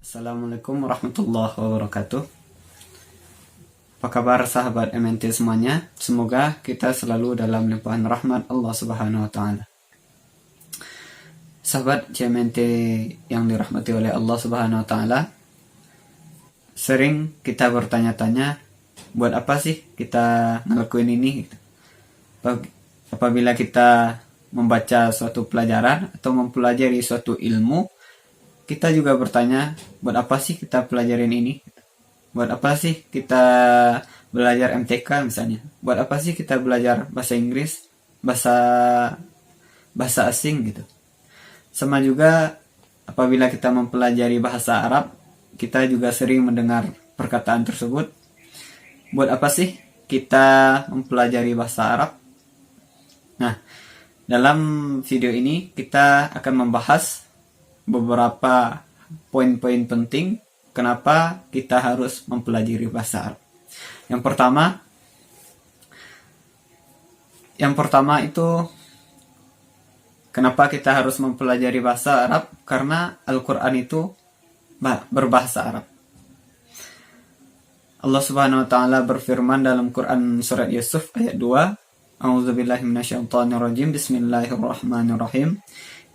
Assalamualaikum warahmatullahi wabarakatuh. Apa kabar sahabat MNT semuanya? Semoga kita selalu dalam limpahan rahmat Allah Subhanahu wa taala. Sahabat CMNT yang dirahmati oleh Allah Subhanahu wa taala, sering kita bertanya-tanya, buat apa sih kita ngelakuin ini? Apabila kita membaca suatu pelajaran atau mempelajari suatu ilmu, kita juga bertanya, buat apa sih kita pelajarin ini? Buat apa sih kita belajar MTK misalnya? Buat apa sih kita belajar bahasa Inggris, bahasa asing gitu? Sama juga apabila kita mempelajari bahasa Arab, kita juga sering mendengar perkataan tersebut. Buat apa sih kita mempelajari bahasa Arab? Nah, dalam video ini kita akan membahas beberapa poin-poin penting kenapa kita harus mempelajari bahasa Arab. Yang pertama itu kenapa kita harus mempelajari bahasa Arab? Karena Al-Quran itu berbahasa Arab. Allah Subhanahu wa taala berfirman dalam Quran surat Yusuf ayat 2, A'udzubillahi minasyaitonirrajim. Bismillahirrahmanirrahim.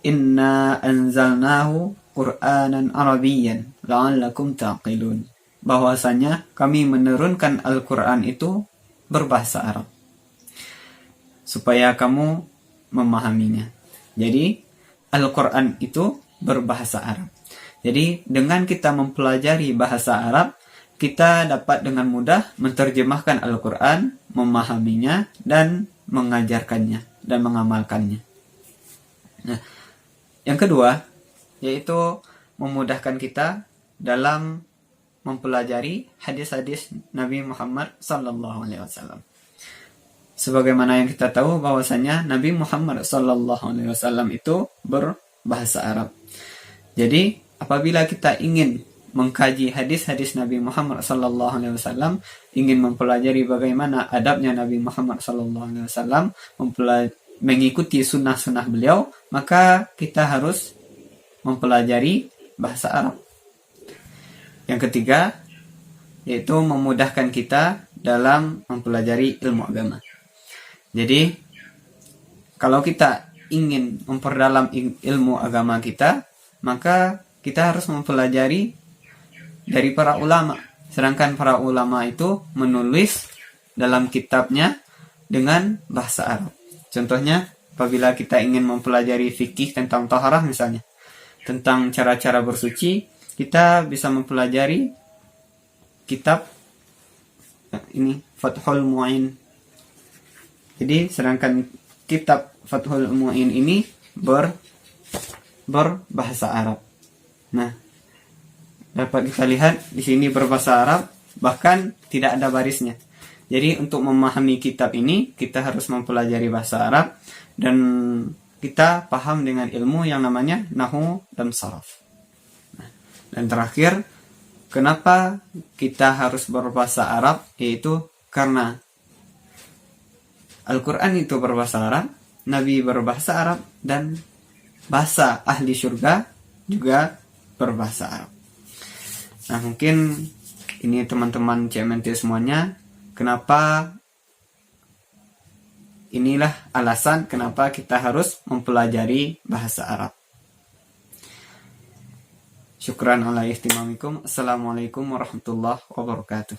Inna anzalnahu Qur'anan Arabiyyan la'allakum taqilun. Bahwasanya kami menurunkan Al-Qur'an itu berbahasa Arab supaya kamu memahaminya. Jadi Al-Qur'an itu berbahasa Arab. Jadi dengan kita mempelajari bahasa Arab, kita dapat dengan mudah menerjemahkan Al-Qur'an, memahaminya dan mengajarkannya dan mengamalkannya. Nah, yang kedua, yaitu memudahkan kita dalam mempelajari hadis-hadis Nabi Muhammad sallallahu alaihi wasallam. Sebagaimana yang kita tahu bahwasanya Nabi Muhammad sallallahu alaihi wasallam itu berbahasa Arab. Jadi, apabila kita ingin mengkaji hadis-hadis Nabi Muhammad sallallahu alaihi wasallam, ingin mempelajari bagaimana adabnya Nabi Muhammad sallallahu alaihi wasallam, mengikuti sunnah-sunnah beliau, maka kita harus mempelajari bahasa Arab. Yang ketiga, yaitu memudahkan kita dalam mempelajari ilmu agama. Jadi, kalau kita ingin memperdalam ilmu agama kita, maka kita harus mempelajari dari para ulama. Sedangkan para ulama itu menulis dalam kitabnya dengan bahasa Arab. Contohnya, apabila kita ingin mempelajari fikih tentang taharah misalnya, tentang cara-cara bersuci, kita bisa mempelajari kitab ini Fathul Mu'in. Jadi, sedangkan kitab Fathul Mu'in ini berbahasa Arab. Nah, dapat kita lihat di sini berbahasa Arab, bahkan tidak ada barisnya. Jadi untuk memahami kitab ini, kita harus mempelajari bahasa Arab dan kita paham dengan ilmu yang namanya Nahwu dan Saraf. Dan terakhir, kenapa kita harus berbahasa Arab? Yaitu karena Al-Quran itu berbahasa Arab, Nabi berbahasa Arab, dan bahasa ahli surga juga berbahasa Arab. Nah, mungkin ini teman-teman CMNT semuanya, kenapa inilah alasan kenapa kita harus mempelajari bahasa Arab. Syukran ala ihtimamikum. Assalamualaikum warahmatullahi wabarakatuh.